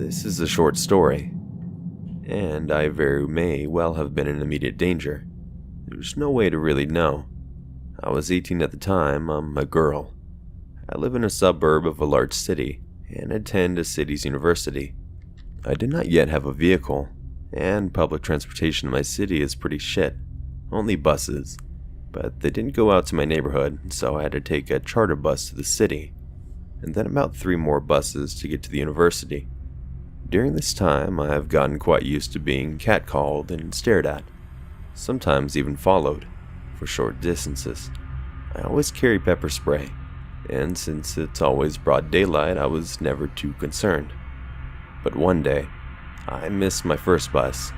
This is a short story, and I very may well have been in immediate danger. There's no way to really know. I was 18 at the time. I'm a girl. I live in a suburb of a large city and attend a city's university. I did not yet have a vehicle, and public transportation in my city is pretty shit. Only buses. But they didn't go out to my neighborhood, so I had to take a charter bus to the city, and then about 3 more buses to get to the university. During this time, I have gotten quite used to being catcalled and stared at, sometimes even followed, for short distances. I always carry pepper spray, and since it's always broad daylight, I was never too concerned. But one day, I missed my first bus,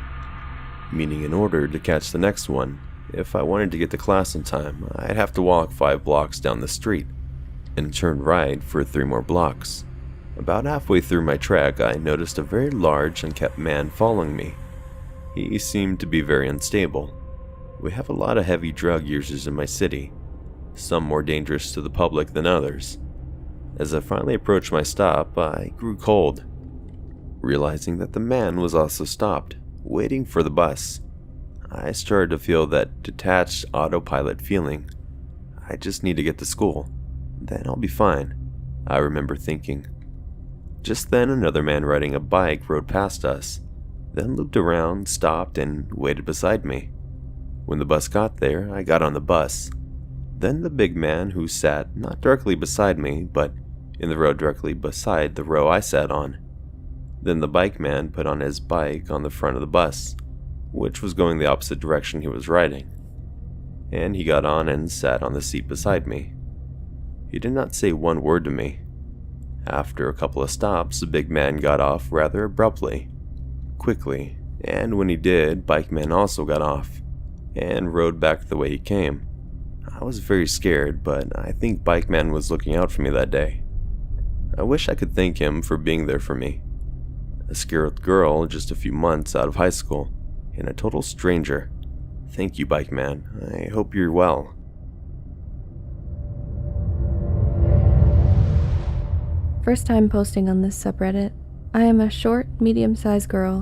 meaning in order to catch the next one, if I wanted to get to class in time, I'd have to walk 5 blocks down the street, and turn right for 3 more blocks. About halfway through my trek, I noticed a very large, unkempt man following me. He seemed to be very unstable. We have a lot of heavy drug users in my city, some more dangerous to the public than others. As I finally approached my stop, I grew cold, realizing that the man was also stopped, waiting for the bus. I started to feel that detached autopilot feeling. I just need to get to school, then I'll be fine, I remember thinking. Just then, another man riding a bike rode past us, then looped around, stopped, and waited beside me. When the bus got there, I got on the bus. Then the big man, who sat not directly beside me, but in the row directly beside the row I sat on. Then the bike man put on his bike on the front of the bus, which was going the opposite direction he was riding, and he got on and sat on the seat beside me. He did not say one word to me. After a couple of stops, the big man got off rather abruptly, quickly, and when he did, bike man also got off, and rode back the way he came. I was very scared, but I think bike man was looking out for me that day. I wish I could thank him for being there for me. A scared girl just a few months out of high school, and a total stranger. Thank you, bike man. I hope you're well. First time posting on this subreddit. I am a short, medium-sized girl.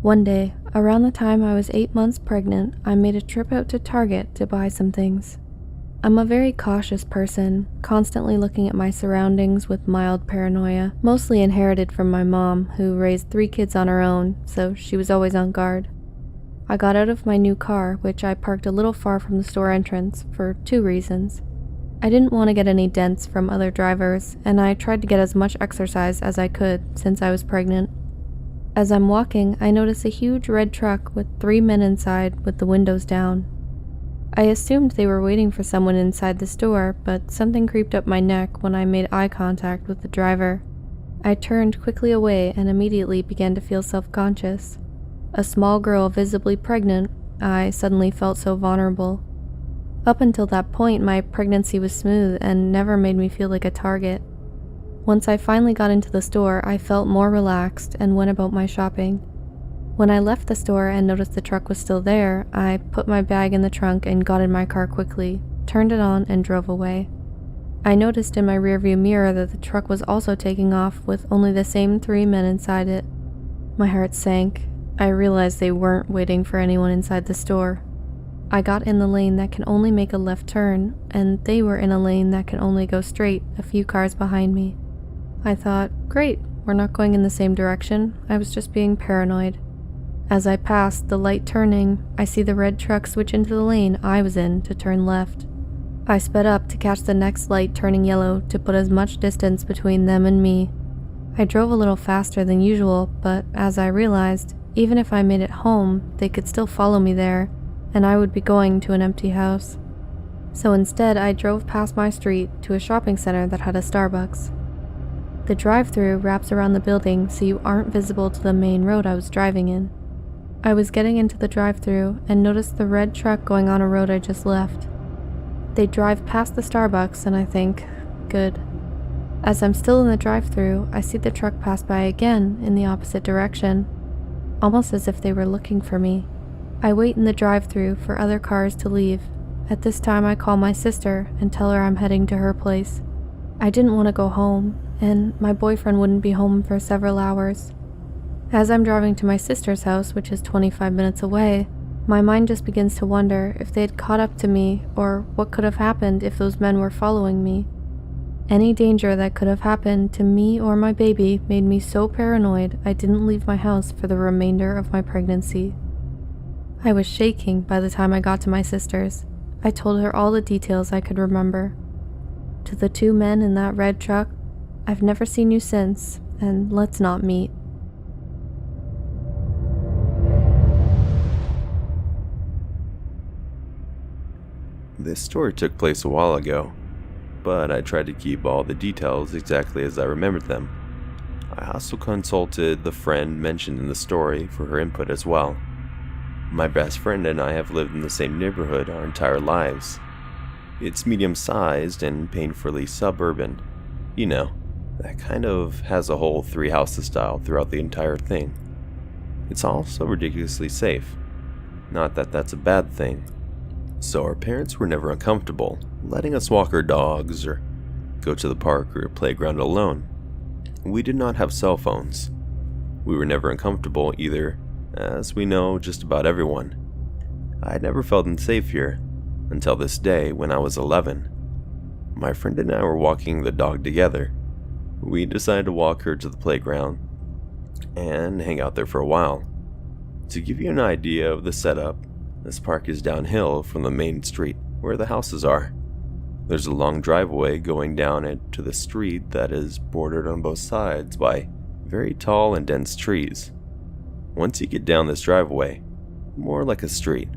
One day, around the time I was 8 months pregnant, I made a trip out to Target to buy some things. I'm a very cautious person, constantly looking at my surroundings with mild paranoia, mostly inherited from my mom, who raised 3 kids on her own, so she was always on guard. I got out of my new car, which I parked a little far from the store entrance, for 2 reasons. I didn't want to get any dents from other drivers, and I tried to get as much exercise as I could since I was pregnant. As I'm walking, I notice a huge red truck with 3 men inside with the windows down. I assumed they were waiting for someone inside the store, but something creeped up my neck when I made eye contact with the driver. I turned quickly away and immediately began to feel self-conscious. A small girl visibly pregnant, I suddenly felt so vulnerable. Up until that point, my pregnancy was smooth and never made me feel like a target. Once I finally got into the store, I felt more relaxed and went about my shopping. When I left the store and noticed the truck was still there, I put my bag in the trunk and got in my car quickly, turned it on, and drove away. I noticed in my rearview mirror that the truck was also taking off with only the same 3 men inside it. My heart sank. I realized they weren't waiting for anyone inside the store. I got in the lane that can only make a left turn, and they were in a lane that can only go straight, a few cars behind me. I thought, great, we're not going in the same direction. I was just being paranoid. As I passed the light turning, I see the red truck switch into the lane I was in to turn left. I sped up to catch the next light turning yellow to put as much distance between them and me. I drove a little faster than usual, but as I realized, even if I made it home, they could still follow me there, and I would be going to an empty house. So instead, I drove past my street to a shopping center that had a Starbucks. The drive-thru wraps around the building so you aren't visible to the main road I was driving in. I was getting into the drive-thru and noticed the red truck going on a road I just left. They drive past the Starbucks and I think, good. As I'm still in the drive-thru, I see the truck pass by again in the opposite direction, almost as if they were looking for me. I wait in the drive-thru for other cars to leave. At this time, I call my sister and tell her I'm heading to her place. I didn't want to go home, and my boyfriend wouldn't be home for several hours. As I'm driving to my sister's house, which is 25 minutes away, my mind just begins to wonder if they had caught up to me or what could have happened if those men were following me. Any danger that could have happened to me or my baby made me so paranoid I didn't leave my house for the remainder of my pregnancy. I was shaking by the time I got to my sister's. I told her all the details I could remember. To the two men in that red truck, I've never seen you since, and let's not meet. This story took place a while ago, but I tried to keep all the details exactly as I remembered them. I also consulted the friend mentioned in the story for her input as well. My best friend and I have lived in the same neighborhood our entire lives. It's medium-sized and painfully suburban. You know, that kind of has a whole three-houses style throughout the entire thing. It's also ridiculously safe. Not that that's a bad thing. So our parents were never uncomfortable letting us walk our dogs or go to the park or playground alone. We did not have cell phones. We were never uncomfortable either, as we know just about everyone. I had never felt unsafe here until this day when I was 11. My friend and I were walking the dog together. We decided to walk her to the playground and hang out there for a while. To give you an idea of the setup, this park is downhill from the main street where the houses are. There's a long driveway going down it to the street that is bordered on both sides by very tall and dense trees. Once you get down this driveway, more like a street,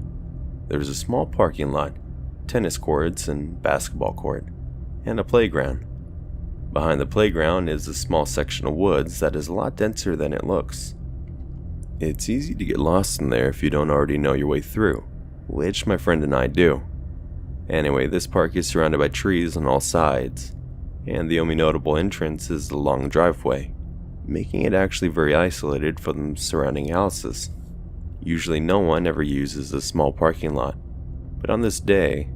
there's a small parking lot, tennis courts and basketball court, and a playground. Behind the playground is a small section of woods that is a lot denser than it looks. It's easy to get lost in there if you don't already know your way through, which my friend and I do. Anyway, this park is surrounded by trees on all sides, and the only notable entrance is the long driveway, making it actually very isolated from the surrounding houses. Usually no one ever uses this small parking lot, but on this day,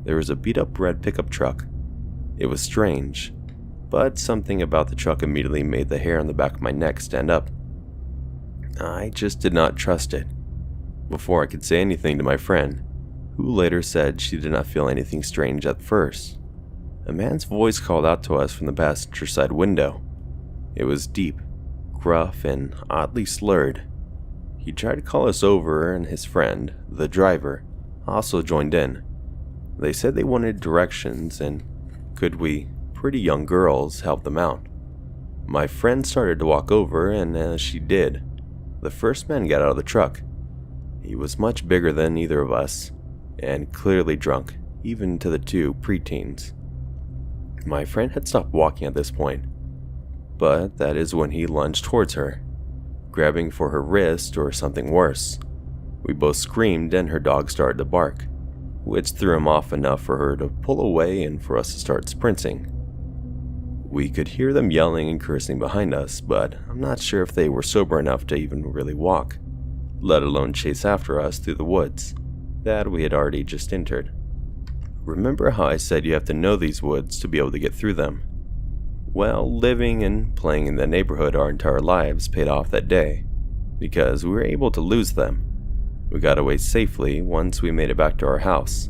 there was a beat-up red pickup truck. It was strange, but something about the truck immediately made the hair on the back of my neck stand up. I just did not trust it. Before I could say anything to my friend, who later said she did not feel anything strange at first, a man's voice called out to us from the passenger side window. It was deep, gruff, and oddly slurred. He tried to call us over, and his friend, the driver, also joined in. They said they wanted directions, and could we, pretty young girls, help them out. My friend started to walk over, and as she did, the first man got out of the truck. He was much bigger than either of us, and clearly drunk, even to the two preteens. My friend had stopped walking at this point, but that is when he lunged towards her, grabbing for her wrist or something worse. We both screamed and her dog started to bark, which threw him off enough for her to pull away and for us to start sprinting. We could hear them yelling and cursing behind us, but I'm not sure if they were sober enough to even really walk, let alone chase after us through the woods that we had already just entered. Remember how I said you have to know these woods to be able to get through them? Well, living and playing in the neighborhood our entire lives paid off that day, because we were able to lose them. We got away safely once we made it back to our house.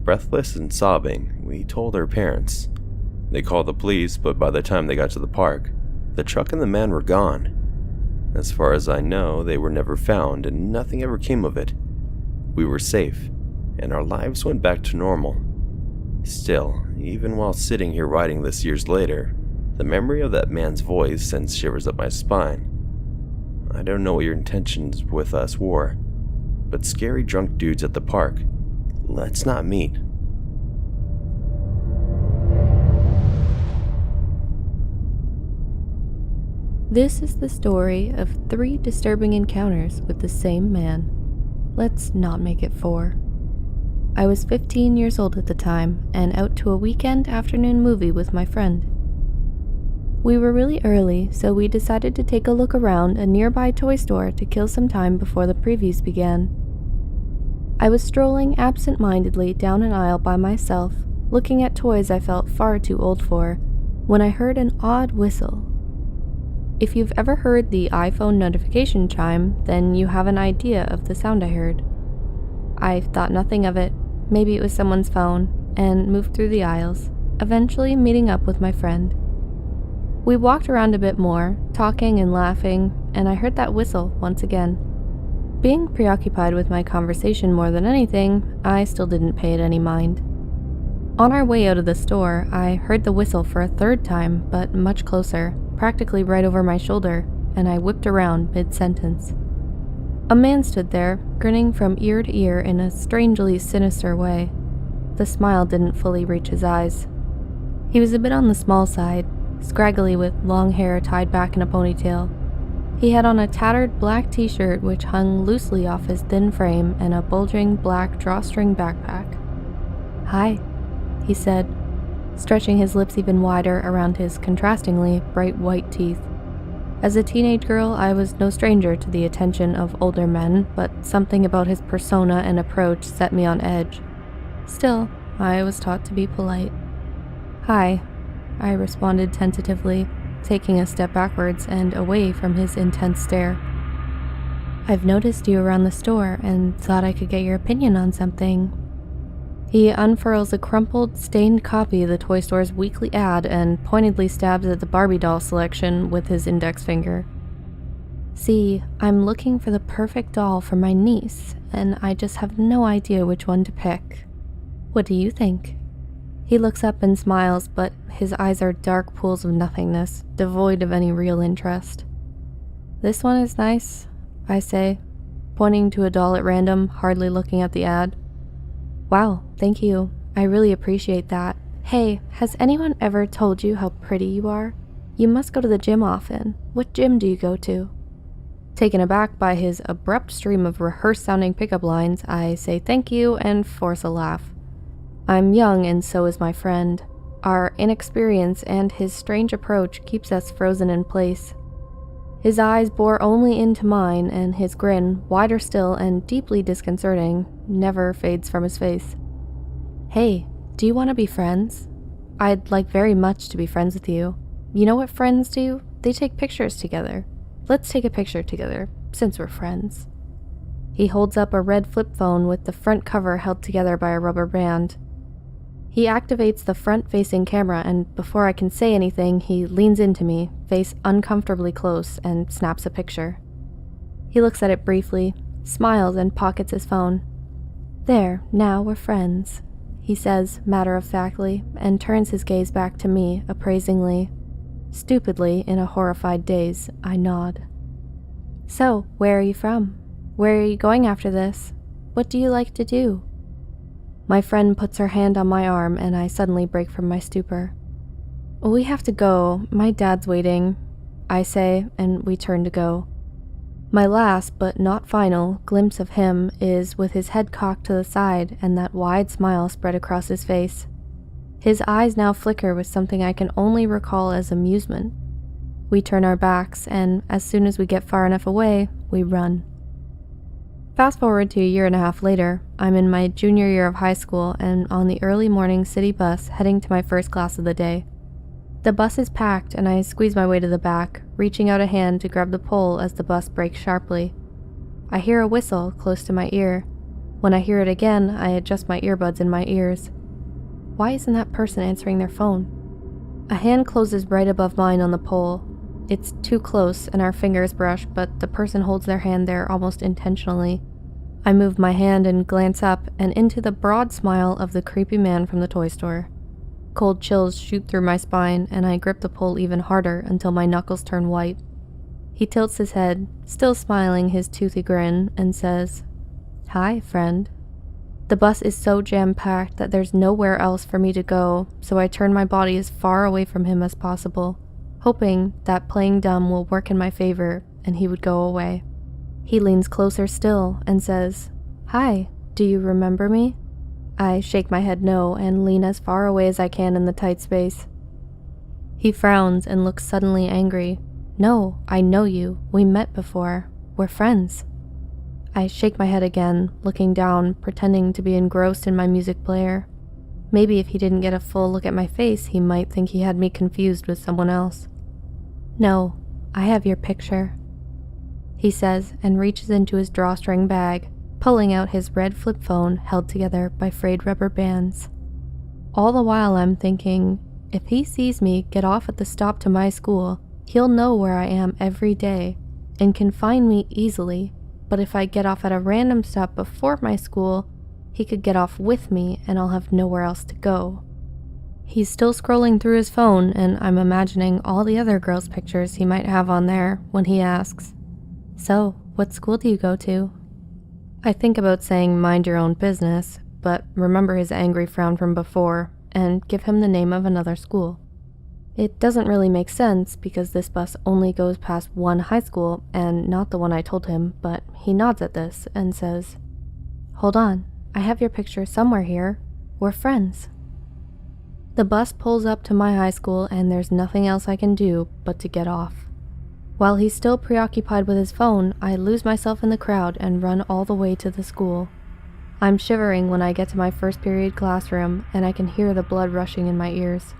Breathless and sobbing, we told our parents. They called the police, but by the time they got to the park, the truck and the man were gone. As far as I know, they were never found and nothing ever came of it. We were safe, and our lives went back to normal. Still, even while sitting here writing this years later, the memory of that man's voice sends shivers up my spine. I don't know what your intentions with us were, but scary drunk dudes at the park, let's not meet. This is the story of 3 disturbing encounters with the same man. Let's not make it 4. I was 15 years old at the time and out to a weekend afternoon movie with my friend. We were really early, so we decided to take a look around a nearby toy store to kill some time before the previews began. I was strolling absent-mindedly down an aisle by myself, looking at toys I felt far too old for, when I heard an odd whistle. If you've ever heard the iPhone notification chime, then you have an idea of the sound I heard. I thought nothing of it. Maybe it was someone's phone, and moved through the aisles, eventually meeting up with my friend. We walked around a bit more, talking and laughing, and I heard that whistle once again. Being preoccupied with my conversation more than anything, I still didn't pay it any mind. On our way out of the store, I heard the whistle for a third time, but much closer, practically right over my shoulder, and I whipped around mid-sentence. A man stood there, grinning from ear to ear in a strangely sinister way. The smile didn't fully reach his eyes. He was a bit on the small side, scraggly with long hair tied back in a ponytail. He had on a tattered black t-shirt which hung loosely off his thin frame and a bulging black drawstring backpack. "Hi," he said, stretching his lips even wider around his contrastingly bright white teeth. As a teenage girl, I was no stranger to the attention of older men, but something about his persona and approach set me on edge. Still, I was taught to be polite. "Hi," I responded tentatively, taking a step backwards and away from his intense stare. "I've noticed you around the store and thought I could get your opinion on something." He unfurls a crumpled, stained copy of the toy store's weekly ad and pointedly stabs at the Barbie doll selection with his index finger. "See, I'm looking for the perfect doll for my niece, and I just have no idea which one to pick. What do you think?" He looks up and smiles, but his eyes are dark pools of nothingness, devoid of any real interest. "This one is nice," I say, pointing to a doll at random, hardly looking at the ad. "Wow, thank you. I really appreciate that. Hey, has anyone ever told you how pretty you are? You must go to the gym often. What gym do you go to?" Taken aback by his abrupt stream of rehearsed-sounding pickup lines, I say thank you and force a laugh. I'm young and so is my friend. Our inexperience and his strange approach keeps us frozen in place. His eyes bore only into mine, and his grin, wider still and deeply disconcerting, never fades from his face. "Hey, do you want to be friends? I'd like very much to be friends with you. You know what friends do? They take pictures together. Let's take a picture together, since we're friends." He holds up a red flip phone with the front cover held together by a rubber band. He activates the front-facing camera, and before I can say anything, he leans into me, face uncomfortably close, and snaps a picture. He looks at it briefly, smiles, and pockets his phone. "There, now we're friends," he says matter-of-factly, and turns his gaze back to me appraisingly. Stupidly, in a horrified daze, I nod. "So, where are you from? Where are you going after this? What do you like to do?" My friend puts her hand on my arm, and I suddenly break from my stupor. "We have to go. My dad's waiting," I say, and we turn to go. My last, but not final, glimpse of him is with his head cocked to the side and that wide smile spread across his face. His eyes now flicker with something I can only recall as amusement. We turn our backs, and as soon as we get far enough away, we run. Fast forward to a year and a half later, I'm in my junior year of high school and on the early morning city bus heading to my first class of the day. The bus is packed and I squeeze my way to the back, reaching out a hand to grab the pole as the bus brakes sharply. I hear a whistle close to my ear. When I hear it again, I adjust my earbuds in my ears. Why isn't that person answering their phone? A hand closes right above mine on the pole. It's too close and our fingers brush, but the person holds their hand there almost intentionally. I move my hand and glance up and into the broad smile of the creepy man from the toy store. Cold chills shoot through my spine and I grip the pole even harder until my knuckles turn white. He tilts his head, still smiling his toothy grin, and says, "Hi, friend." The bus is so jam-packed that there's nowhere else for me to go, so I turn my body as far away from him as possible, hoping that playing dumb will work in my favor and he would go away. He leans closer still and says, "Hi, do you remember me?" I shake my head no and lean as far away as I can in the tight space. He frowns and looks suddenly angry. "No, I know you. We met before. We're friends." I shake my head again, looking down, pretending to be engrossed in my music player. Maybe if he didn't get a full look at my face, he might think he had me confused with someone else. "No, I have your picture," he says and reaches into his drawstring bag, pulling out his red flip phone held together by frayed rubber bands. All the while I'm thinking, if he sees me get off at the stop to my school, he'll know where I am every day and can find me easily, but if I get off at a random stop before my school, he could get off with me and I'll have nowhere else to go. He's still scrolling through his phone, and I'm imagining all the other girls' pictures he might have on there when he asks, "So, what school do you go to?" I think about saying mind your own business, but remember his angry frown from before and give him the name of another school. It doesn't really make sense because this bus only goes past one high school and not the one I told him, but he nods at this and says, "Hold on, I have your picture somewhere here. We're friends." The bus pulls up to my high school and there's nothing else I can do but to get off. While he's still preoccupied with his phone, I lose myself in the crowd and run all the way to the school. I'm shivering when I get to my first period classroom and I can hear the blood rushing in my ears.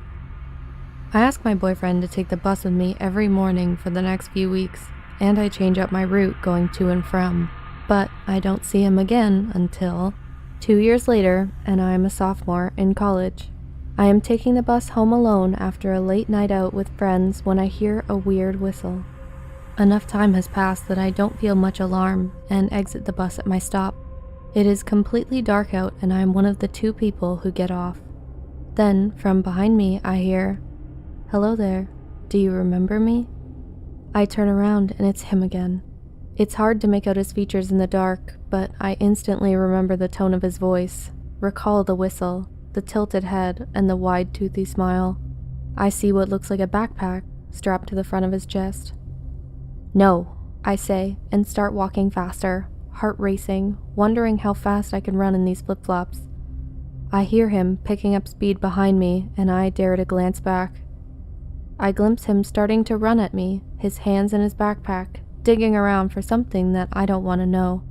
I ask my boyfriend to take the bus with me every morning for the next few weeks, and I change up my route going to and from, but I don't see him again until 2 years later, and I am a sophomore in college. I am taking the bus home alone after a late night out with friends when I hear a weird whistle. Enough time has passed that I don't feel much alarm and exit the bus at my stop. It is completely dark out and I am one of the 2 people who get off. Then, from behind me, I hear, "Hello there, do you remember me?" I turn around and it's him again. It's hard to make out his features in the dark, but I instantly remember the tone of his voice, recall the whistle, the tilted head, and the wide, toothy smile. I see what looks like a backpack strapped to the front of his chest. "No," I say, and start walking faster, heart racing, wondering how fast I can run in these flip-flops. I hear him picking up speed behind me, and I dare to glance back. I glimpse him starting to run at me, his hands in his backpack, digging around for something that I don't want to know.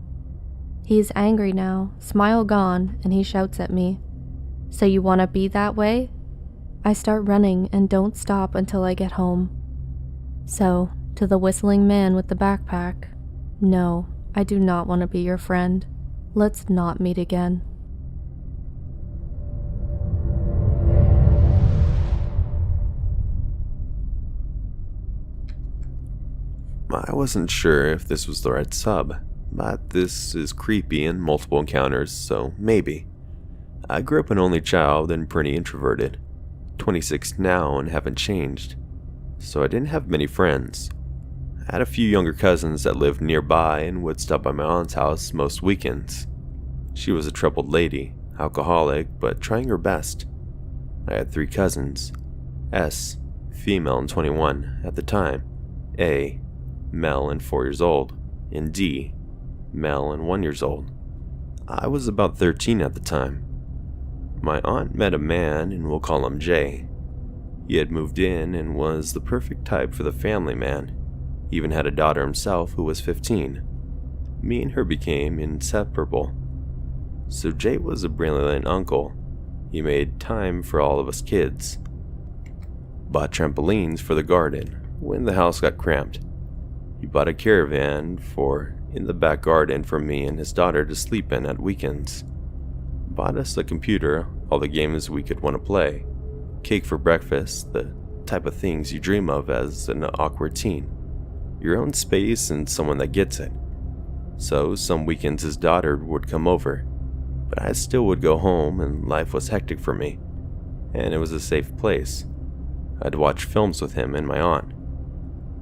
He is angry now, smile gone, and he shouts at me, "So you want to be that way?" I start running and don't stop until I get home. So, to the whistling man with the backpack, no, I do not want to be your friend. Let's not meet again. I wasn't sure if this was the right sub, but this is creepy in multiple encounters, so maybe. I grew up an only child and pretty introverted, 26 now and haven't changed, so I didn't have many friends. I had a few younger cousins that lived nearby and would stop by my aunt's house most weekends. She was a troubled lady, alcoholic, but trying her best. I had 3 cousins, S, female and 21 at the time, A, male and 4 years old, and D, male and 1 year old. I was about 13 at the time. My aunt met a man, and we'll call him J. He had moved in and was the perfect type for the family man. He even had a daughter himself who was 15. Me and her became inseparable. So Jay was a brilliant uncle. He made time for all of us kids. Bought trampolines for the garden when the house got cramped. He bought a caravan in the back garden for me and his daughter to sleep in at weekends. Bought us a computer, all the games we could want to play, cake for breakfast, the type of things you dream of as an awkward teen. Your own space and someone that gets it. So some weekends his daughter would come over, but I still would go home and life was hectic for me, and it was a safe place. I'd watch films with him and my aunt.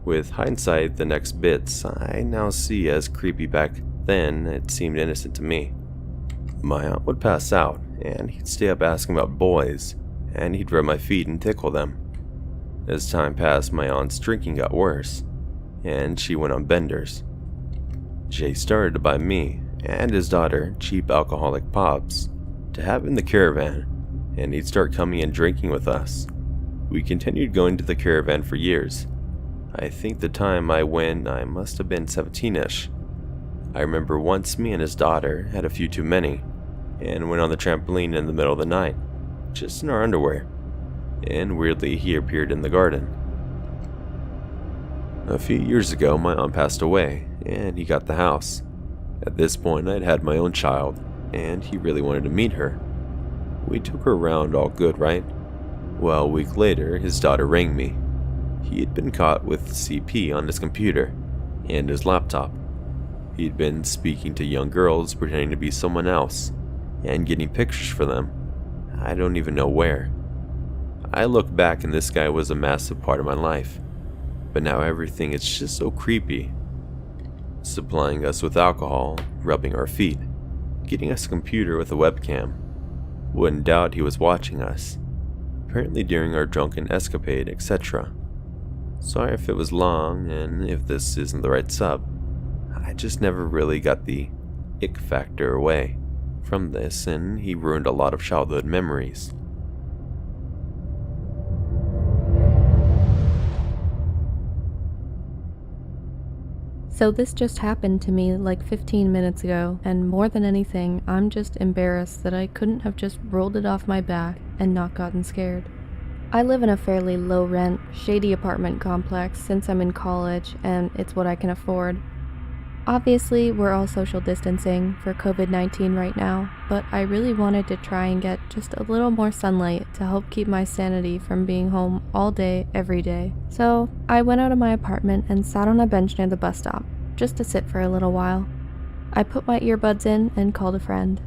With hindsight, the next bits I now see as creepy. Back then, it seemed innocent to me. My aunt would pass out, and he'd stay up asking about boys, and he'd rub my feet and tickle them. As time passed, my aunt's drinking got worse, and she went on benders. Jay started to buy me and his daughter cheap alcoholic pops to have in the caravan, and he'd start coming and drinking with us. We continued going to the caravan for years. I think the time I went, I must have been 17-ish. I remember once me and his daughter had a few too many, and went on the trampoline in the middle of the night, just in our underwear, and weirdly he appeared in the garden. A few years ago, my aunt passed away, and he got the house. At this point, I'd had my own child, and he really wanted to meet her. We took her around all good, right? Well, a week later, his daughter rang me. He had been caught with CP on his computer and his laptop. He'd been speaking to young girls pretending to be someone else and getting pictures for them. I don't even know where. I look back and this guy was a massive part of my life. But now everything is just so creepy. Supplying us with alcohol, rubbing our feet, getting us a computer with a webcam. Wouldn't doubt he was watching us, apparently during our drunken escapade, etc. Sorry if it was long and if this isn't the right sub. I just never really got the ick factor away from this, and he ruined a lot of childhood memories. So this just happened to me like 15 minutes ago, and more than anything, I'm just embarrassed that I couldn't have just rolled it off my back and not gotten scared. I live in a fairly low-rent, shady apartment complex since I'm in college, and it's what I can afford. Obviously, we're all social distancing for COVID-19 right now, but I really wanted to try and get just a little more sunlight to help keep my sanity from being home all day, every day. So I went out of my apartment and sat on a bench near the bus stop, just to sit for a little while. I put my earbuds in and called a friend.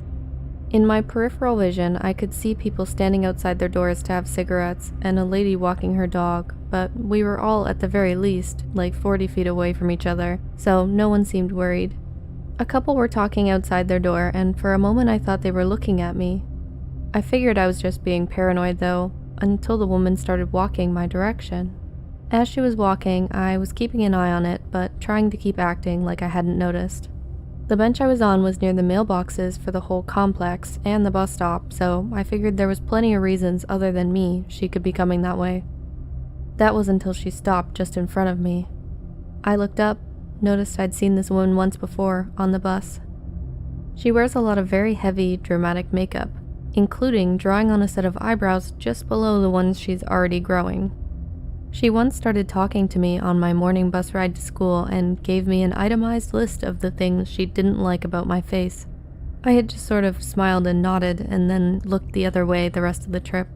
In my peripheral vision, I could see people standing outside their doors to have cigarettes and a lady walking her dog, but we were all at the very least like 40 feet away from each other, so no one seemed worried. A couple were talking outside their door, and for a moment I thought they were looking at me. I figured I was just being paranoid though, until the woman started walking my direction. As she was walking, I was keeping an eye on it, but trying to keep acting like I hadn't noticed. The bench I was on was near the mailboxes for the whole complex and the bus stop, so I figured there was plenty of reasons other than me she could be coming that way. That was until she stopped just in front of me. I looked up, noticed I'd seen this woman once before on the bus. She wears a lot of very heavy, dramatic makeup, including drawing on a set of eyebrows just below the ones she's already growing. She once started talking to me on my morning bus ride to school and gave me an itemized list of the things she didn't like about my face. I had just sort of smiled and nodded and then looked the other way the rest of the trip.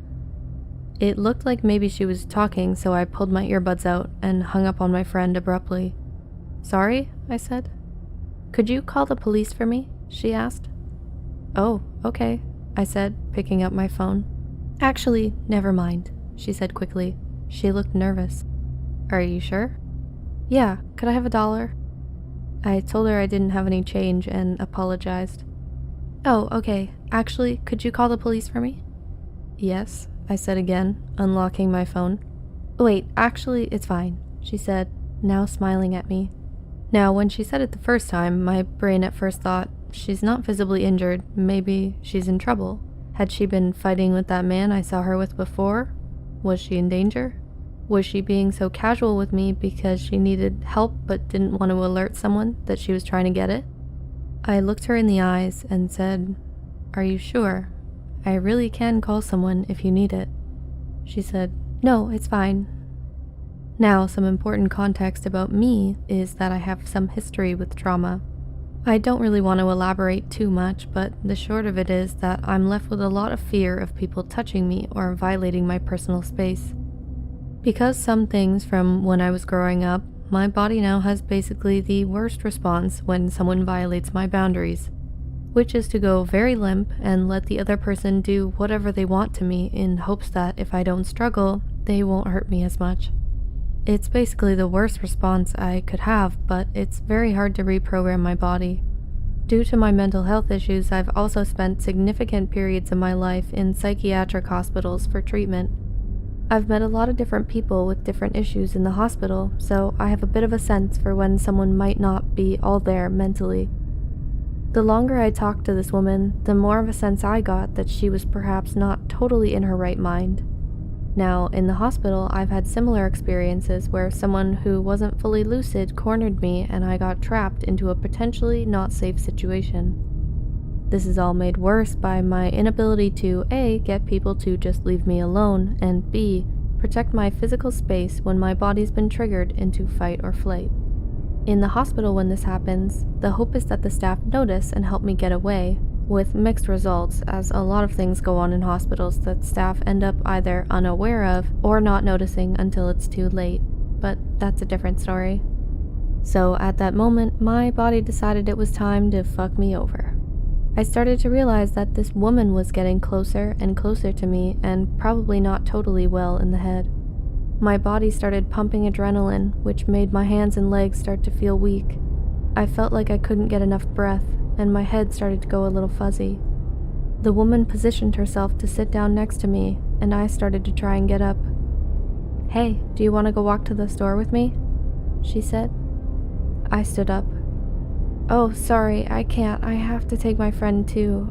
It looked like maybe she was talking, so I pulled my earbuds out and hung up on my friend abruptly. "Sorry?" I said. "Could you call the police for me?" she asked. "Oh, okay," I said, picking up my phone. "Actually, never mind," she said quickly. She looked nervous. "Are you sure?" "Yeah, could I have $1?" I told her I didn't have any change and apologized. "Oh, okay. Actually, could you call the police for me?" "Yes," I said again, unlocking my phone. "Wait, actually, it's fine," she said, now smiling at me. Now, when she said it the first time, my brain at first thought, she's not visibly injured, maybe she's in trouble. Had she been fighting with that man I saw her with before? Was she in danger? Was she being so casual with me because she needed help but didn't want to alert someone that she was trying to get it? I looked her in the eyes and said, "Are you sure? I really can call someone if you need it." She said, "No, it's fine." Now, some important context about me is that I have some history with trauma. I don't really want to elaborate too much, but the short of it is that I'm left with a lot of fear of people touching me or violating my personal space. Because some things from when I was growing up, my body now has basically the worst response when someone violates my boundaries, which is to go very limp and let the other person do whatever they want to me in hopes that if I don't struggle, they won't hurt me as much. It's basically the worst response I could have, but it's very hard to reprogram my body. Due to my mental health issues, I've also spent significant periods of my life in psychiatric hospitals for treatment. I've met a lot of different people with different issues in the hospital, so I have a bit of a sense for when someone might not be all there mentally. The longer I talked to this woman, the more of a sense I got that she was perhaps not totally in her right mind. Now, in the hospital, I've had similar experiences where someone who wasn't fully lucid cornered me and I got trapped into a potentially not safe situation. This is all made worse by my inability to A, get people to just leave me alone, and B, protect my physical space when my body's been triggered into fight or flight. In the hospital when this happens, the hope is that the staff notice and help me get away, with mixed results, as a lot of things go on in hospitals that staff end up either unaware of or not noticing until it's too late, but that's a different story. So at that moment, my body decided it was time to fuck me over. I started to realize that this woman was getting closer and closer to me and probably not totally well in the head. My body started pumping adrenaline, which made my hands and legs start to feel weak. I felt like I couldn't get enough breath, and my head started to go a little fuzzy. The woman positioned herself to sit down next to me, and I started to try and get up. "Hey, do you want to go walk to the store with me?" she said. I stood up. "Oh, sorry, I can't. I have to take my friend to,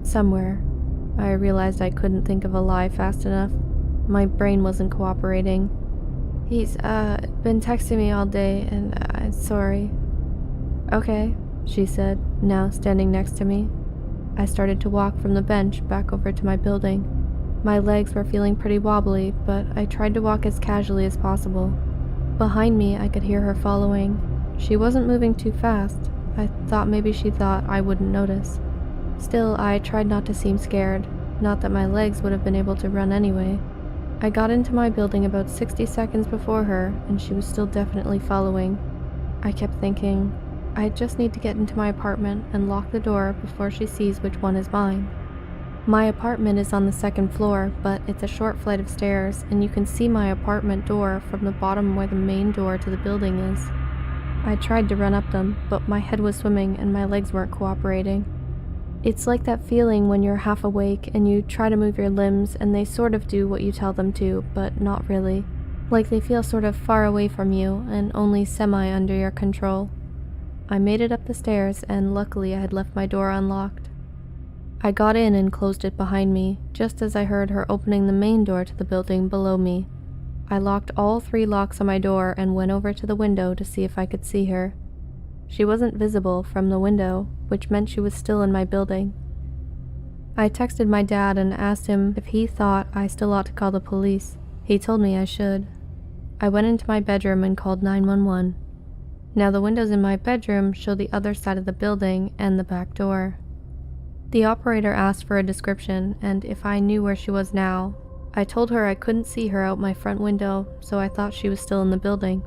somewhere." I realized I couldn't think of a lie fast enough. My brain wasn't cooperating. "He's, been texting me all day, and I'm sorry." "Okay," she said, now standing next to me. I started to walk from the bench back over to my building. My legs were feeling pretty wobbly, but I tried to walk as casually as possible. Behind me, I could hear her following. She wasn't moving too fast. I thought maybe she thought I wouldn't notice. Still, I tried not to seem scared, not that my legs would have been able to run anyway. I got into my building about 60 seconds before her, and she was still definitely following. I kept thinking, I just need to get into my apartment and lock the door before she sees which one is mine. My apartment is on the second floor, but it's a short flight of stairs, and you can see my apartment door from the bottom where the main door to the building is. I tried to run up them, but my head was swimming and my legs weren't cooperating. It's like that feeling when you're half awake and you try to move your limbs and they sort of do what you tell them to, but not really. Like they feel sort of far away from you and only semi under your control. I made it up the stairs, and luckily I had left my door unlocked. I got in and closed it behind me, just as I heard her opening the main door to the building below me. I locked all 3 locks on my door and went over to the window to see if I could see her. She wasn't visible from the window, which meant she was still in my building. I texted my dad and asked him if he thought I still ought to call the police. He told me I should. I went into my bedroom and called 911. Now the windows in my bedroom show the other side of the building and the back door. The operator asked for a description and if I knew where she was now. I told her I couldn't see her out my front window, so I thought she was still in the building.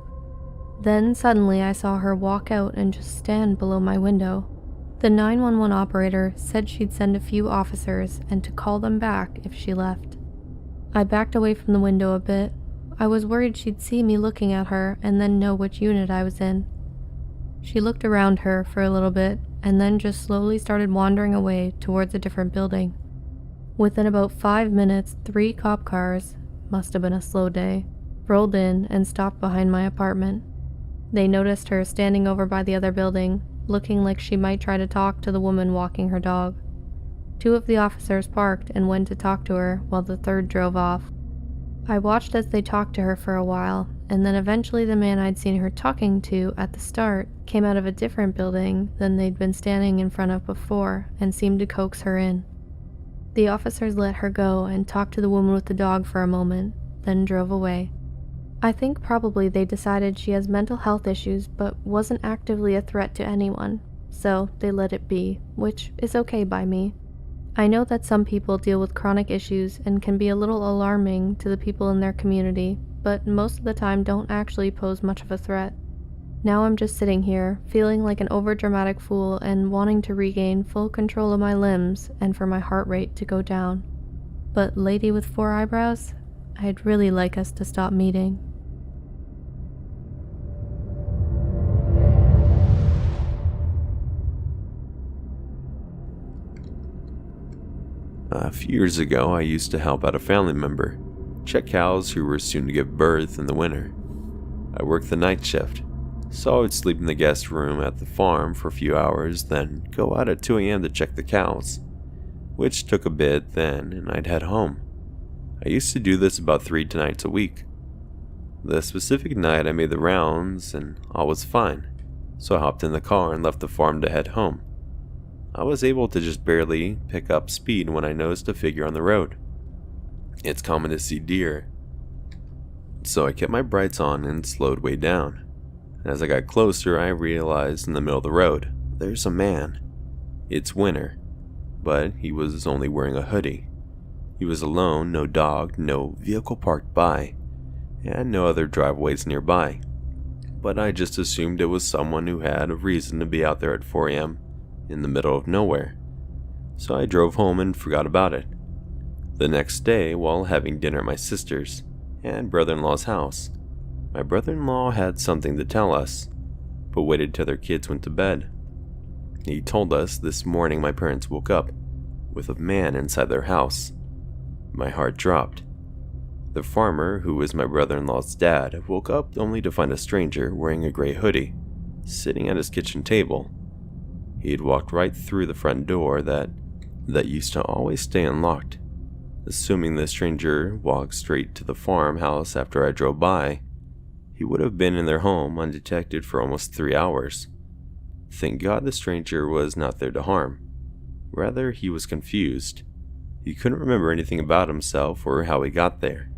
Then suddenly I saw her walk out and just stand below my window. The 911 operator said she'd send a few officers and to call them back if she left. I backed away from the window a bit. I was worried she'd see me looking at her and then know which unit I was in. She looked around her for a little bit and then just slowly started wandering away towards a different building. Within about 5 minutes, 3 cop cars, must have been a slow day, rolled in and stopped behind my apartment. They noticed her standing over by the other building, looking like she might try to talk to the woman walking her dog. 2 of the officers parked and went to talk to her while the 3rd drove off. I watched as they talked to her for a while, and then eventually the man I'd seen her talking to at the start came out of a different building than they'd been standing in front of before and seemed to coax her in. The officers let her go and talked to the woman with the dog for a moment, then drove away. I think probably they decided she has mental health issues but wasn't actively a threat to anyone, so they let it be, which is okay by me. I know that some people deal with chronic issues and can be a little alarming to the people in their community, but most of the time don't actually pose much of a threat. Now I'm just sitting here, feeling like an overdramatic fool and wanting to regain full control of my limbs and for my heart rate to go down. But lady with 4 eyebrows, I'd really like us to stop meeting. A few years ago, I used to help out a family member, check cows who were soon to give birth in the winter. I worked the night shift, so I would sleep in the guest room at the farm for a few hours, then go out at 2 a.m. to check the cows, which took a bit then, and I'd head home. I used to do this about 3 nights a week. The specific night I made the rounds and all was fine, so I hopped in the car and left the farm to head home. I was able to just barely pick up speed when I noticed a figure on the road. It's common to see deer, So I kept my brights on and slowed way down. As I got closer, I realized in the middle of the road, there's a man. It's winter, but he was only wearing a hoodie. He was alone, no dog, no vehicle parked by, and no other driveways nearby. But I just assumed it was someone who had a reason to be out there at 4 a.m. in the middle of nowhere. So I drove home and forgot about it. The next day, while having dinner at my sister's and brother-in-law's house, my brother-in-law had something to tell us, but waited till their kids went to bed. He told us this morning my parents woke up with a man inside their house. My heart dropped. The farmer, who was my brother-in-law's dad, woke up only to find a stranger wearing a gray hoodie, sitting at his kitchen table. He had walked right through the front door that used to always stay unlocked. Assuming the stranger walked straight to the farmhouse after I drove by, he would have been in their home undetected for almost 3 hours. Thank God the stranger was not there to harm. Rather, he was confused. He couldn't remember anything about himself or how he got there.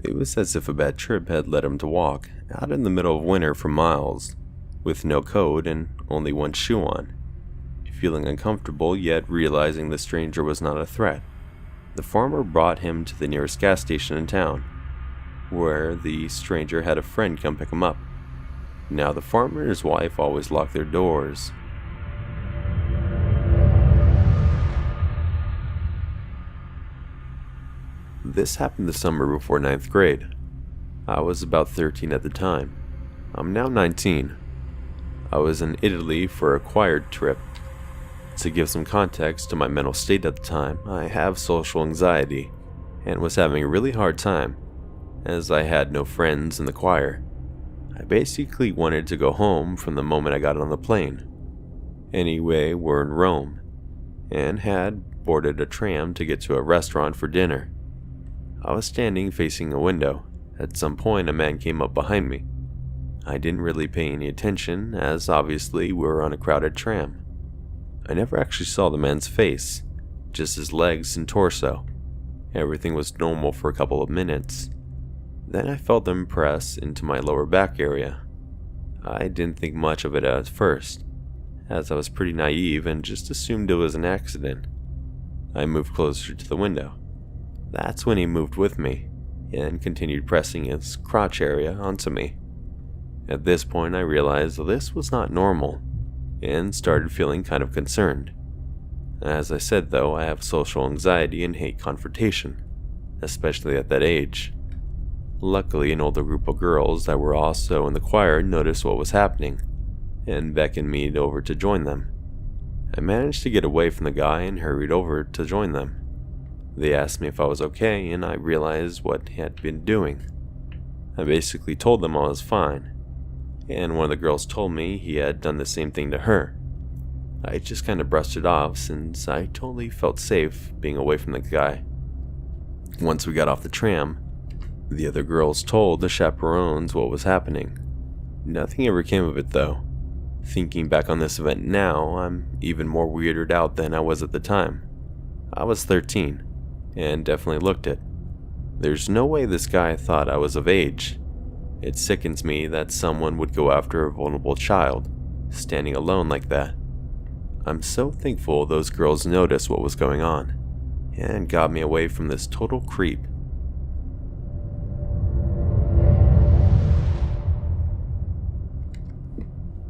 It was as if a bad trip had led him to walk out in the middle of winter for miles, with no coat and only one shoe on. Feeling uncomfortable, yet realizing the stranger was not a threat, the farmer brought him to the nearest gas station in town, where the stranger had a friend come pick him up. Now, the farmer and his wife always locked their doors. This happened the summer before 9th grade. I was about 13 at the time. I'm now 19. I was in Italy for a choir trip. To give some context to my mental state at the time, I have social anxiety and was having a really hard time, as I had no friends in the choir. I basically wanted to go home from the moment I got on the plane. Anyway, we're in Rome, and had boarded a tram to get to a restaurant for dinner. I was standing facing a window. At some point, a man came up behind me. I didn't really pay any attention, as obviously we were on a crowded tram. I never actually saw the man's face, just his legs and torso. Everything was normal for a couple of minutes. Then I felt them press into my lower back area. I didn't think much of it at first, as I was pretty naive and just assumed it was an accident. I moved closer to the window. That's when he moved with me and continued pressing his crotch area onto me. At this point, I realized this was not normal and started feeling kind of concerned. As I said though, I have social anxiety and hate confrontation, especially at that age. Luckily, an older group of girls that were also in the choir noticed what was happening and beckoned me over to join them. I managed to get away from the guy and hurried over to join them. They asked me if I was okay, and I realized what he had been doing. I basically told them I was fine, and one of the girls told me he had done the same thing to her. I just kind of brushed it off since I totally felt safe being away from the guy. Once we got off the tram, the other girls told the chaperones what was happening. Nothing ever came of it though. Thinking back on this event now, I'm even more weirded out than I was at the time. I was 13, and definitely looked it. There's no way this guy thought I was of age. It sickens me that someone would go after a vulnerable child, standing alone like that. I'm so thankful those girls noticed what was going on, and got me away from this total creep.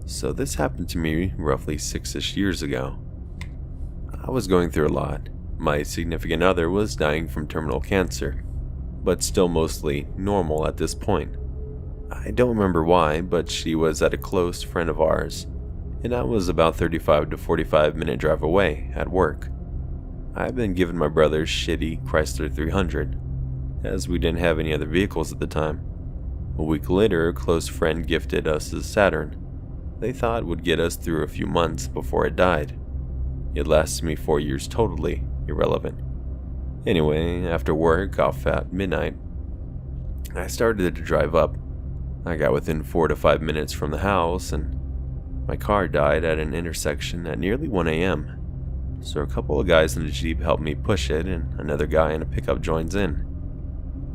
So this happened to me roughly 6-ish years ago. I was going through a lot. My significant other was dying from terminal cancer, but still mostly normal at this point. I don't remember why, but she was at a close friend of ours, and I was about 35 to 45 minute drive away at work. I had been given my brother's shitty Chrysler 300, as we didn't have any other vehicles at the time. A week later, a close friend gifted us a Saturn. They thought it would get us through a few months before it died. It lasted me 4 years totally irrelevant. Anyway, after work, off at midnight, I started to drive up. I got within 4 to 5 minutes from the house, and my car died at an intersection at nearly 1 a.m. So a couple of guys in a Jeep helped me push it, and another guy in a pickup joins in.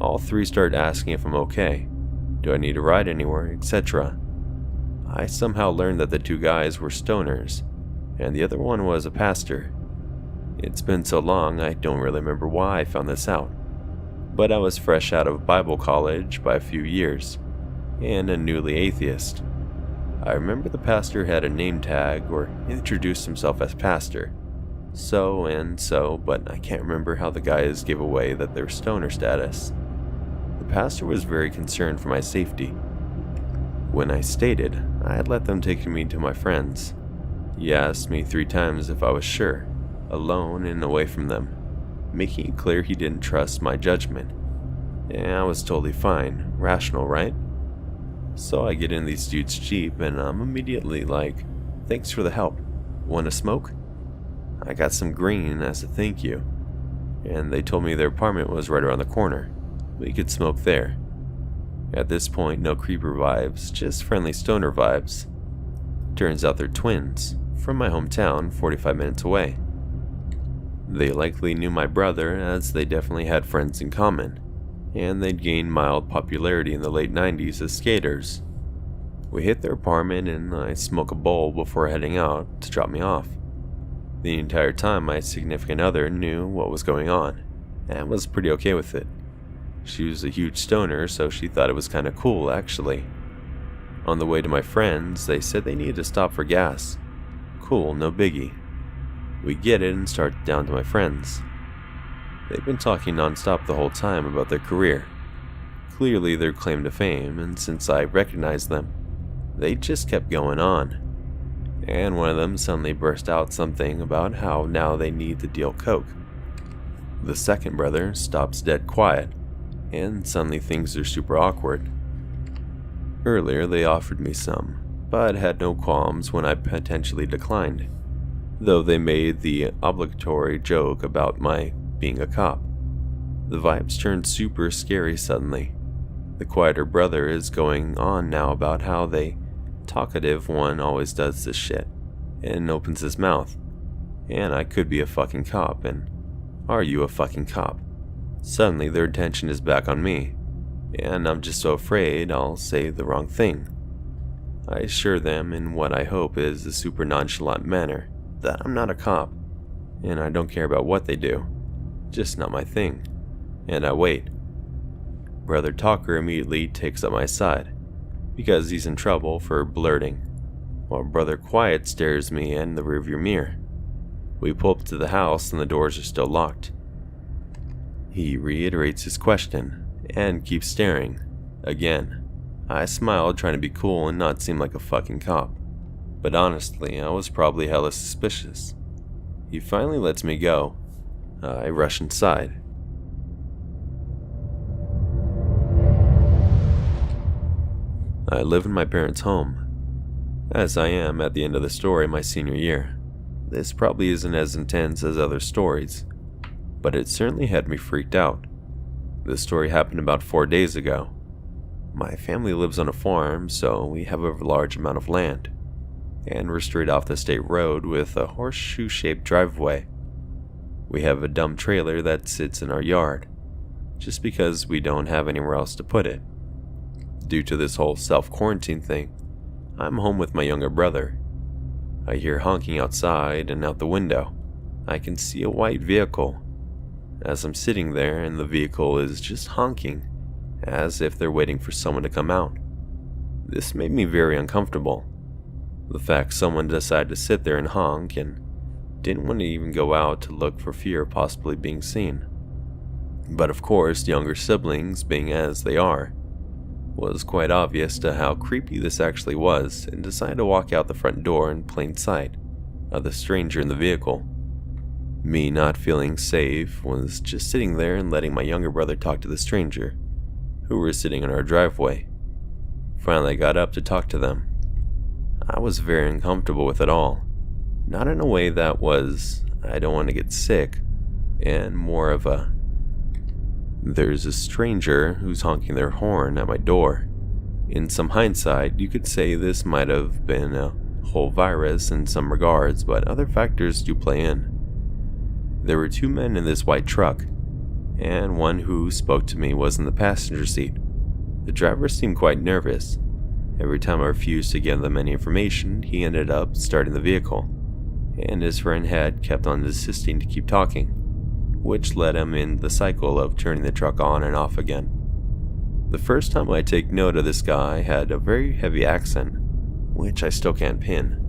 All three started asking if I'm okay, do I need a ride anywhere, etc. I somehow learned that the two guys were stoners, and the other one was a pastor. It's been so long I don't really remember why I found this out, but I was fresh out of Bible college by a few years, and a newly atheist. I remember the pastor had a name tag or introduced himself as pastor, so and so, but I can't remember how the guys gave away that they're stoner status. The pastor was very concerned for my safety. When I stated I had let them take me to my friends, he asked me 3 times if I was sure, alone and away from them, making it clear he didn't trust my judgment. And I was totally fine, rational, right? So I get in these dudes' Jeep and I'm immediately like, thanks for the help. Want to smoke? I got some green as a thank you. And they told me their apartment was right around the corner. We could smoke there. At this point, no creeper vibes, just friendly stoner vibes. Turns out they're twins, from my hometown, 45 minutes away. They likely knew my brother, as they definitely had friends in common, and they'd gained mild popularity in the late 90s as skaters. We hit their apartment and I smoke a bowl before heading out to drop me off. The entire time my significant other knew what was going on, and was pretty okay with it. She was a huge stoner, so she thought it was kinda cool, actually. On the way to my friends, they said they needed to stop for gas. Cool, no biggie. We get it and start down to my friends. They've been talking non-stop the whole time about their career. Clearly their claim to fame, and since I recognized them, they just kept going on. And one of them suddenly burst out something about how now they need to deal coke. The second brother stops dead quiet, and suddenly things are super awkward. Earlier they offered me some, but had no qualms when I potentially declined, though they made the obligatory joke about my being a cop. The vibes turned super scary suddenly. The quieter brother is going on now about how the talkative one always does this shit, and opens his mouth, and I could be a fucking cop, and are you a fucking cop? Suddenly their attention is back on me, and I'm just so afraid I'll say the wrong thing. I assure them in what I hope is a super nonchalant manner that I'm not a cop, and I don't care about what they do, just not my thing, and I wait. Brother Talker immediately takes up my side, because he's in trouble for blurting, while Brother Quiet stares me in the rearview mirror. We pull up to the house and the doors are still locked. He reiterates his question, and keeps staring, again. I smiled, trying to be cool and not seem like a fucking cop, but honestly, I was probably hella suspicious. He finally lets me go. I rush inside. I live in my parents' home, as I am at the end of the story my senior year. This probably isn't as intense as other stories, but it certainly had me freaked out. This story happened about 4 days ago. My family lives on a farm, so we have a large amount of land, and we're straight off the state road with a horseshoe-shaped driveway. We have a dump trailer that sits in our yard, just because we don't have anywhere else to put it. Due to this whole self-quarantine thing, I'm home with my younger brother. I hear honking outside, and out the window, I can see a white vehicle. As I'm sitting there and the vehicle is just honking, as if they're waiting for someone to come out. This made me very uncomfortable. The fact someone decided to sit there and honk and didn't want to even go out to look for fear of possibly being seen. But of course, younger siblings, being as they are, was quite obvious to how creepy this actually was, and decided to walk out the front door in plain sight of the stranger in the vehicle. Me not feeling safe was just sitting there and letting my younger brother talk to the stranger, who were sitting in our driveway. Finally I got up to talk to them. I was very uncomfortable with it all. Not in a way that was, I don't want to get sick, and more of a, there's a stranger who's honking their horn at my door. In some hindsight, you could say this might have been a whole virus in some regards, but other factors do play in. There were 2 men in this white truck, and one who spoke to me was in the passenger seat. The driver seemed quite nervous. Every time I refused to give them any information, he ended up starting the vehicle, and his friend had kept on insisting to keep talking, which led him in the cycle of turning the truck on and off again. The first time I take note of this guy had a very heavy accent, which I still can't pin.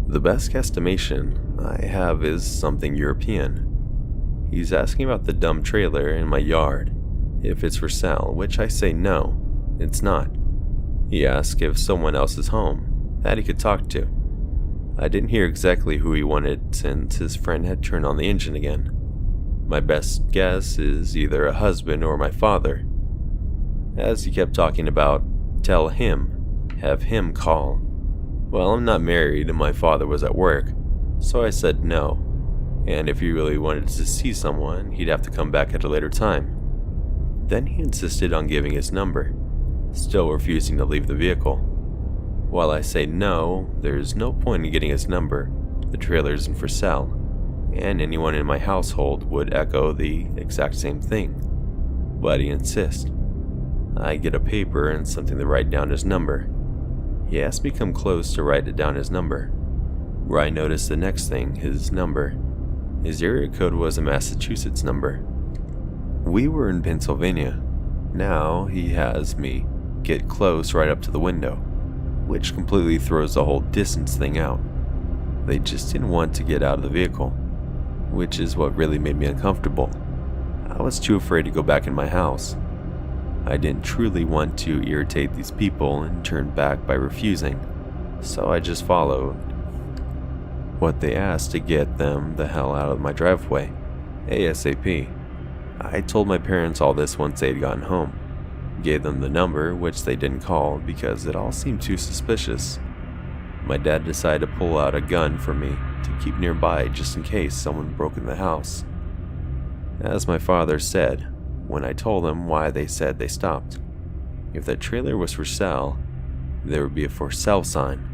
The best guesstimation I have is something European. He's asking about the dumb trailer in my yard, if it's for sale, which I say no, it's not. He asks if someone else is home that he could talk to. I didn't hear exactly who he wanted since his friend had turned on the engine again. My best guess is either a husband or my father. As he kept talking about, tell him, have him call. Well, I'm not married and my father was at work, so I said no. And if he really wanted to see someone, he'd have to come back at a later time. Then he insisted on giving his number, still refusing to leave the vehicle. While I say no, there's no point in getting his number, the trailer isn't for sale, and anyone in my household would echo the exact same thing. But he insists. I get a paper and something to write down his number. He asked me to come close to write it down his number, where I noticed the next thing, his number. His area code was a Massachusetts number. We were in Pennsylvania. Now he has me get close right up to the window, which completely throws the whole distance thing out. They just didn't want to get out of the vehicle, which is what really made me uncomfortable. I was too afraid to go back in my house. I didn't truly want to irritate these people and turn back by refusing, so I just followed what they asked to get them the hell out of my driveway, ASAP. I told my parents all this once they'd gotten home, gave them the number, which they didn't call because it all seemed too suspicious. My dad decided to pull out a gun for me to keep nearby just in case someone broke in the house. As my father said, when I told him why they said they stopped, if that trailer was for sale, there would be a for sale sign.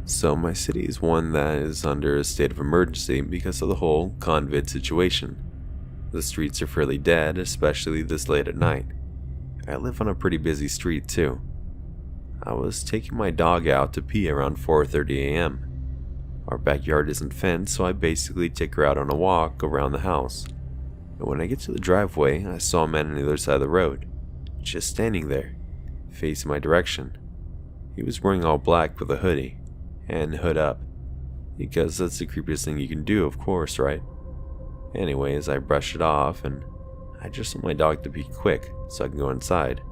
So my city is one that is under a state of emergency because of the whole COVID situation. The streets are fairly dead, especially this late at night. I live on a pretty busy street too. I was taking my dog out to pee around 4:30 a.m. Our backyard isn't fenced, so I basically take her out on a walk around the house. And when I get to the driveway, I saw a man on the other side of the road, just standing there, facing my direction. He was wearing all black with a hoodie and hood up, because that's the creepiest thing you can do, of course, right? Anyways, I brushed it off and I just want my dog to pee quick so I can go inside.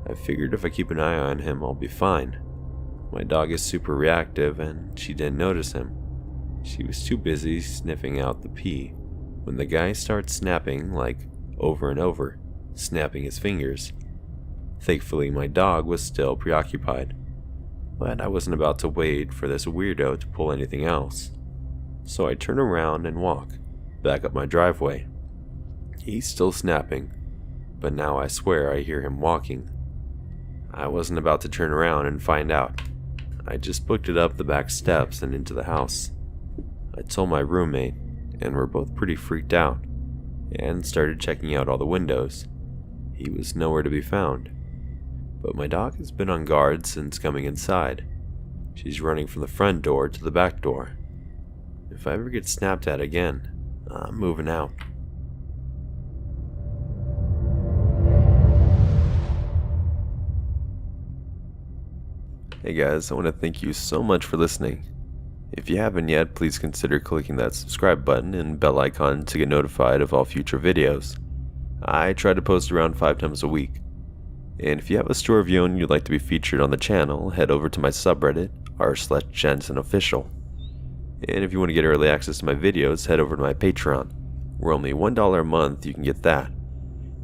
I figured if I keep an eye on him, I'll be fine. My dog is super reactive and she didn't notice him. She was too busy sniffing out the pee when the guy starts snapping, like over and over, snapping his fingers. Thankfully, my dog was still preoccupied, but I wasn't about to wait for this weirdo to pull anything else. So I turn around and walk back up my driveway. He's still snapping, but now I swear I hear him walking. I wasn't about to turn around and find out. I just booked it up the back steps and into the house. I told my roommate, and we're both pretty freaked out, and started checking out all the windows. He was nowhere to be found. But my dog has been on guard since coming inside. She's running from the front door to the back door. If I ever get snapped at again, I'm moving out. Hey guys, I want to thank you so much for listening. If you haven't yet, please consider clicking that subscribe button and bell icon to get notified of all future videos. I try to post around 5 times a week. And if you have a story of your own you'd like to be featured on the channel, head over to my subreddit, r/Jensen Official. And if you want to get early access to my videos, head over to my Patreon, where only $1 a month you can get that.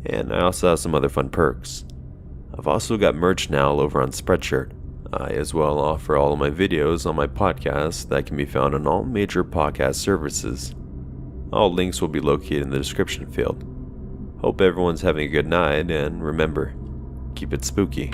And I also have some other fun perks. I've also got merch now over on Spreadshirt. I as well offer all of my videos on my podcast that can be found on all major podcast services. All links will be located in the description field. Hope everyone's having a good night, and remember, keep it spooky.